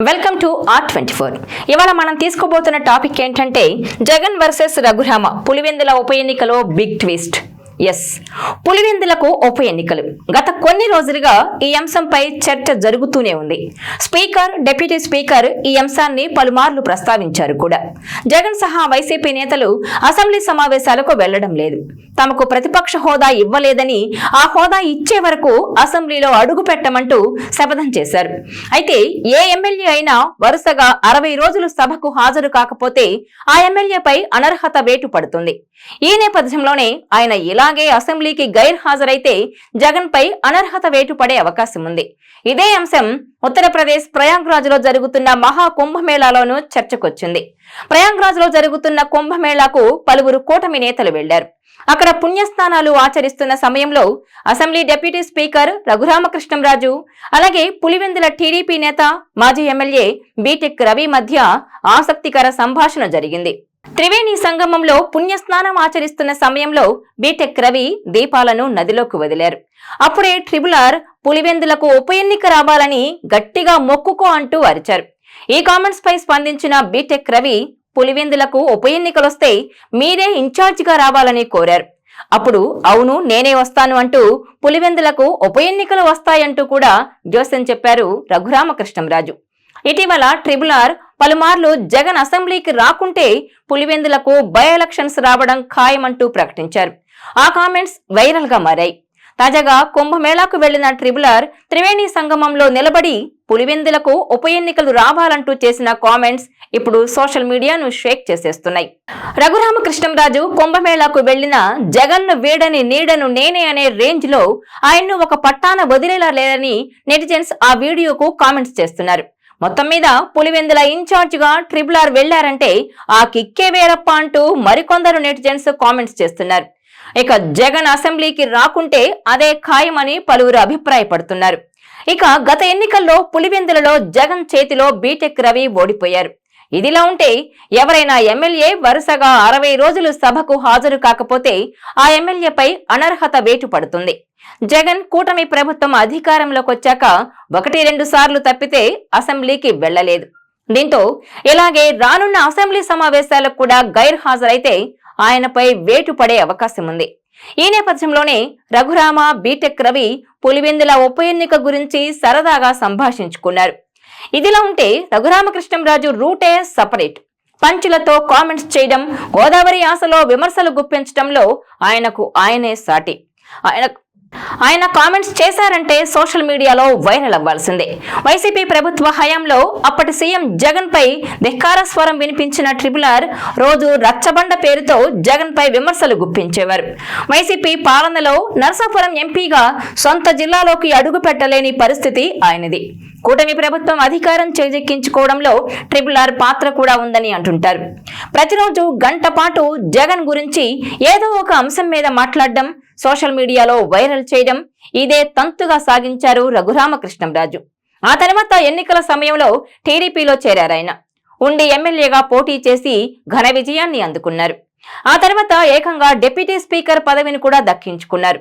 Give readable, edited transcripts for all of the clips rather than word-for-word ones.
Welcome to R24. ఇవాళ మనం తీసుకోబోతున్న topic ఏంటంటే జగన్ వర్సెస్ రఘురామ పులివెందుల ఉప ఎన్నికలో బిగ్ ట్విస్ట్. పులివెందులకు ఉప ఎన్నికలు గత కొన్ని రోజులుగా ఈ అంశంపై చర్చ జరుగుతూనే ఉంది. స్పీకర్, డిప్యూటీ స్పీకర్ ఈ అంశాన్ని పలుమార్లు ప్రస్తావించారు కూడా. జగన్ సహా వైసీపీ నేతలు అసెంబ్లీ సమావేశాలకు వెళ్లడం లేదు, తమకు ప్రతిపక్ష హోదా ఇవ్వలేదని, ఆ హోదా ఇచ్చే వరకు అసెంబ్లీలో అడుగు పెట్టమంటూ శపథం చేశారు. అయితే ఏ ఎమ్మెల్యే అయినా వరుసగా 60 రోజులు సభకు హాజరు కాకపోతే ఆ ఎమ్మెల్యేపై అనర్హత వేటు పడుతుంది. ఈ నేపథ్యంలోనే ఆయన ఇలాగే అసెంబ్లీకి గైర్ హాజరైతే జగన్ పై అనర్హత వేటు పడే అవకాశం ఉంది. ఇదే అంశం ఉత్తరప్రదేశ్ ప్రయాగ్రాజ్ లో జరుగుతున్న మహా కుంభమేళాలోనూ చర్చకొచ్చింది. ప్రయాగ్రాజ్ లో జరుగుతున్న కుంభమేళాకు పలువురు కూటమి నేతలు వెళ్లారు. అక్కడ పుణ్యస్నానాలు ఆచరిస్తున్న సమయంలో అసెంబ్లీ డిప్యూటీ స్పీకర్ రఘురామకృష్ణంరాజు, అలాగే పులివెందుల టీడీపీ నేత మాజీ ఎమ్మెల్యే బీటెక్ రవి మధ్య ఆసక్తికర సంభాషణ జరిగింది. త్రివేణి సంగమంలో పుణ్యస్నానం ఆచరిస్తున్న సమయంలో బీటెక్ రవి దీపాలను నదిలోకి వదిలారు. అప్పుడే ట్రిబులర్ పులివెందులకు ఉప ఎన్నిక రావాలని గట్టిగా మొక్కుకో అంటూ అరిచారు. ఈ కామెంట్స్ పై స్పందించిన బీటెక్ రవి పులివెందులకు ఉప ఎన్నికలొస్తే మీరే ఇన్ఛార్జిగా రావాలని కోరారు. అప్పుడు అవును నేనే వస్తాను అంటూ పులివెందులకు ఉప ఎన్నికలు వస్తాయంటూ కూడా జోస్యం చెప్పారు రఘురామకృష్ణంరాజు. ఇటీవల ట్రిబులర్ పలుమార్లు జగన్ అసెంబ్లీకి రాకుంటే పులివెందులకు బై ఎలక్షన్స్ రావడం ఖాయమంటూ ప్రకటించారు. ఆ కామెంట్స్ వైరల్ గా మారాయి. తాజాగా కుంభమేళాకు వెళ్లిన ట్రిబులర్ త్రివేణి సంగమంలో నిలబడి పులివెందులకు ఉప ఎన్నికలు రావాలంటూ చేసిన కామెంట్స్ ఇప్పుడు సోషల్ మీడియాను షేక్ చేసేస్తున్నాయి. రఘురామకృష్ణంరాజు కుంభమేళాకు వెళ్లిన జగన్ను వీడని నీడను నేనే అనే రేంజ్ లో ఆయన్ను ఒక పట్టాన వదిలేలా లేదని నెటిజన్స్ ఆ వీడియోకు కామెంట్స్ చేస్తున్నారు. మొత్తం మీద పులివెందుల ఇన్ఛార్జ్ గా ట్రిబులర్ వెళ్లారంటే ఆ కిక్కే వేరప్ప అంటూ మరికొందరు నెటిజన్స్ కామెంట్స్ చేస్తున్నారు. ఇక జగన్ అసెంబ్లీకి రాకుంటే అదే ఖాయమని పలువురు అభిప్రాయపడుతున్నారు. ఇక గత ఎన్నికల్లో పులివెందులలో జగన్ చేతిలో బీటెక్ రవి ఓడిపోయారు. ఇదిలా ఉంటే ఎవరైనా ఎమ్మెల్యే వరుసగా 60 రోజులు సభకు హాజరు కాకపోతే ఆ ఎమ్మెల్యేపై అనర్హత వేటు పడుతుంది. జగన్ కూటమి ప్రభుత్వం అధికారంలోకి వచ్చాక 1-2 సార్లు తప్పితే అసెంబ్లీకి వెళ్లలేదు. దీంతో ఇలాగే రానున్న అసెంబ్లీ సమావేశాలకు కూడా గైర్ హాజరైతే ఆయనపై వేటు పడే అవకాశం ఉంది. ఈ నేపథ్యంలోనే రఘురామ, బీటెక్ రవి పులివెందుల ఉప ఎన్నిక గురించి సరదాగా సంభాషించుకున్నారు. ఇదిలా ఉంటే రఘురామకృష్ణంరాజు రూటే సపరేట్. పంచులతో కామెంట్స్ చేయడం, గోదావరి ఆశలో విమర్శలు గుప్పించడంలో ఆయనకు ఆయనే సాటి. ఆయన కామెంట్స్ చేశారంటే సోషల్ మీడియాలో వైరల్ అవ్వాల్సిందే. వైసీపీ ప్రభుత్వ హయాంలో అప్పటి సీఎం జగన్ పై ధిక్కార స్వరం వినిపించిన ట్రిబులర్ రోజు రచ్చబండ పేరుతో జగన్ పై విమర్శలు గుప్పించేవారు. వైసీపీ పాలనలో నరసాపురం ఎంపీగా సొంత జిల్లాలోకి అడుగు పెట్టలేని పరిస్థితి ఆయనది. కూటమి ప్రభుత్వం అధికారం చేజెక్కించుకోవడంలో ట్రిబులర్ పాత్ర కూడా ఉందని అంటుంటారు. ప్రతిరోజు గంట పాటు జగన్ గురించి ఏదో ఒక అంశం మీద మాట్లాడడం, సోషల్ మీడియాలో వైరల్ చేయడం ఇదే తంతుగా సాగించారు రఘురామకృష్ణంరాజు. ఆ తర్వాత ఎన్నికల సమయంలో టీడీపీలో చేరారాయన. ఉండి ఎమ్మెల్యేగా పోటీ చేసి ఘన విజయాన్ని అందుకున్నారు. ఆ తర్వాత ఏకంగా డిప్యూటీ స్పీకర్ పదవిని కూడా దక్కించుకున్నారు.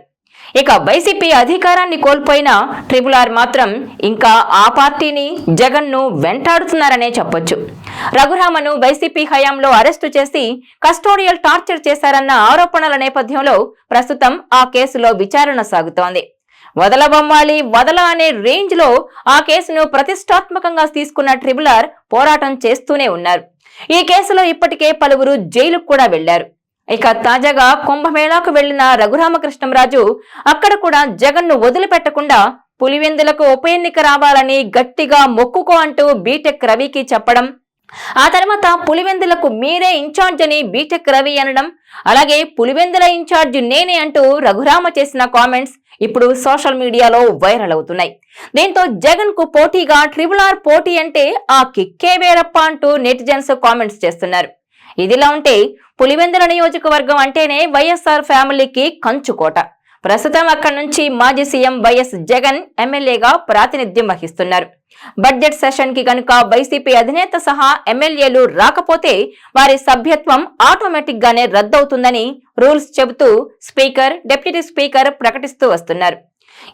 ఇక వైసీపీ అధికారాన్ని కోల్పోయిన ట్రిబులర్ మాత్రం ఇంకా ఆ పార్టీని, జగన్ ను వెంటాడుతున్నారనే చెప్పొచ్చు. రఘురామను వైసీపీ హయాంలో అరెస్టు చేసి కస్టోడియల్ టార్చర్ చేశారన్న ఆరోపణల నేపథ్యంలో ప్రస్తుతం ఆ కేసులో విచారణ సాగుతోంది. వదలబొమ్మాలి వదల అనే రేంజ్ లో ఆ కేసును ప్రతిష్టాత్మకంగా తీసుకున్న ట్రిబులర్ పోరాటం చేస్తూనే ఉన్నారు. ఈ కేసులో ఇప్పటికే పలువురు జైలుకు కూడా వెళ్లారు. ఇక తాజాగా కుంభమేళాకు వెళ్లిన రఘురామకృష్ణంరాజు అక్కడ కూడా జగన్ ను వదిలిపెట్టకుండా పులివెందులకు ఉప ఎన్నిక రావాలని గట్టిగా మొక్కుకో అంటూ బీటెక్ రవికి చెప్పడం, ఆ తర్వాత పులివెందులకు మీరే ఇన్ఛార్జ్ అని బీటెక్ రవి అనడం, అలాగే పులివెందుల ఇన్ఛార్జ్ నేనే అంటూ రఘురామ చేసిన కామెంట్స్ ఇప్పుడు సోషల్ మీడియాలో వైరల్ అవుతున్నాయి. దీంతో జగన్ కు పోటీగా ట్రిబులర్ పోటీ అంటే ఆ కిక్కే వేరప్ప అంటూ నెటిజన్స్ కామెంట్స్ చేస్తున్నారు. ఇదిలా ఉంటే పులివెందుల నియోజకవర్గం అంటేనే వైఎస్ఆర్ ఫ్యామిలీకి కంచుకోట. ప్రస్తుతం అక్కడి నుంచి మాజీ సీఎం వైఎస్ జగన్ ఎమ్మెల్యేగా ప్రాతినిధ్యం వహిస్తున్నారు. బడ్జెట్ సెషన్ కి కనుక వైసీపీ అధినేత సహా ఎమ్మెల్యేలు రాకపోతే వారి సభ్యత్వం ఆటోమేటిక్ గానే రద్దవుతుందని రూల్స్ చెబుతూ స్పీకర్, డిప్యూటీ స్పీకర్ ప్రకటిస్తూ వస్తున్నారు.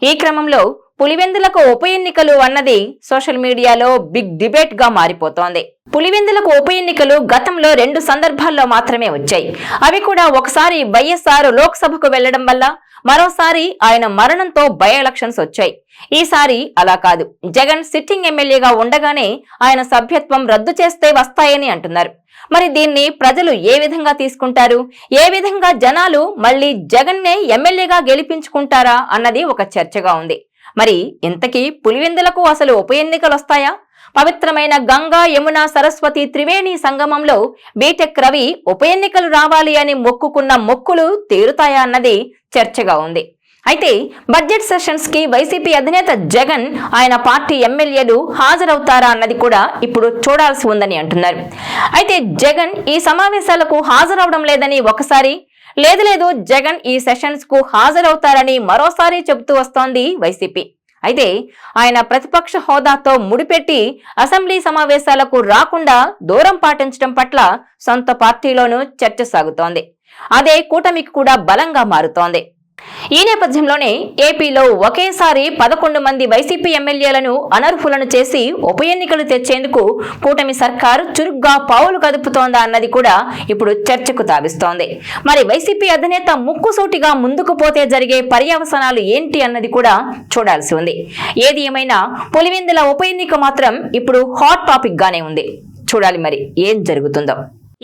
ఈ క్రమంలో పులివెందులకు ఉప ఎన్నికలు అన్నది సోషల్ మీడియాలో బిగ్ డిబేట్ గా మారిపోతోంది. పులివెందులకు ఉప ఎన్నికలు గతంలో 2 సందర్భాల్లో మాత్రమే వచ్చాయి. అవి కూడా ఒకసారి వైఎస్ఆర్ లోక్సభకు వెళ్లడం వల్ల, మరోసారి ఆయన మరణంతో బై ఎలక్షన్స్ వచ్చాయి. ఈసారి అలా కాదు. జగన్ సిట్టింగ్ ఎమ్మెల్యేగా ఉండగానే ఆయన సభ్యత్వం రద్దు చేస్తే వస్తాయని అంటున్నారు. మరి దీన్ని ప్రజలు ఏ విధంగా తీసుకుంటారు? ఏ విధంగా జనాలు మళ్ళీ జగన్నే ఎమ్మెల్యేగా గెలిపించుకుంటారా అన్నది ఒక చర్చగా ఉంది. మరి ఇంతకీ పులివెందులకు అసలు ఉప ఎన్నికలు వస్తాయా? పవిత్రమైన గంగా యమున సరస్వతి త్రివేణి సంగమంలో బీటెక్ రవి ఉప ఎన్నికలు రావాలి అని మొక్కుకున్న మొక్కులు తీరుతాయా అన్నది చర్చగా ఉంది. అయితే బడ్జెట్ సెషన్స్ కి వైసీపీ అధినేత జగన్, ఆయన పార్టీ ఎమ్మెల్యేలు హాజరవుతారా అన్నది కూడా ఇప్పుడు చూడాల్సి ఉందని అంటున్నారు. అయితే జగన్ ఈ సమావేశాలకు హాజరవడం లేదని ఒకసారి, లేదు జగన్ ఈ సెషన్స్ కు హాజరవుతారని మరోసారి చెబుతూ వస్తోంది వైసీపీ. అయితే ఆయన ప్రతిపక్ష హోదాతో ముడిపెట్టి అసెంబ్లీ సమావేశాలకు రాకుండా దూరం పాటించడం పట్ల సొంత పార్టీలోనూ చర్చ సాగుతోంది. అదే కూటమికి కూడా బలంగా మారుతోంది. ఈ నేపథ్యంలోనే ఏపీలో ఒకేసారి 11 మంది వైసీపీ ఎమ్మెల్యేలను అనర్హులను చేసి ఉప ఎన్నికలు తెచ్చేందుకు కూటమి సర్కారు చురుగ్గా పావులు కదుపుతోందా అన్నది కూడా ఇప్పుడు చర్చకు తావిస్తోంది. మరి వైసీపీ అధినేత ముక్కుసూటిగా ముందుకు పోతే జరిగే పర్యవసానాలు ఏంటి అన్నది కూడా చూడాల్సి ఉంది. ఏది ఏమైనా పులివెందుల ఉప ఎన్నిక మాత్రం ఇప్పుడు హాట్ టాపిక్ గానే ఉంది. చూడాలి మరి ఏం జరుగుతుందో.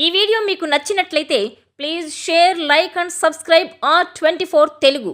ఈ వీడియో మీకు నచ్చినట్లయితే please share, like and subscribe R24 Telugu.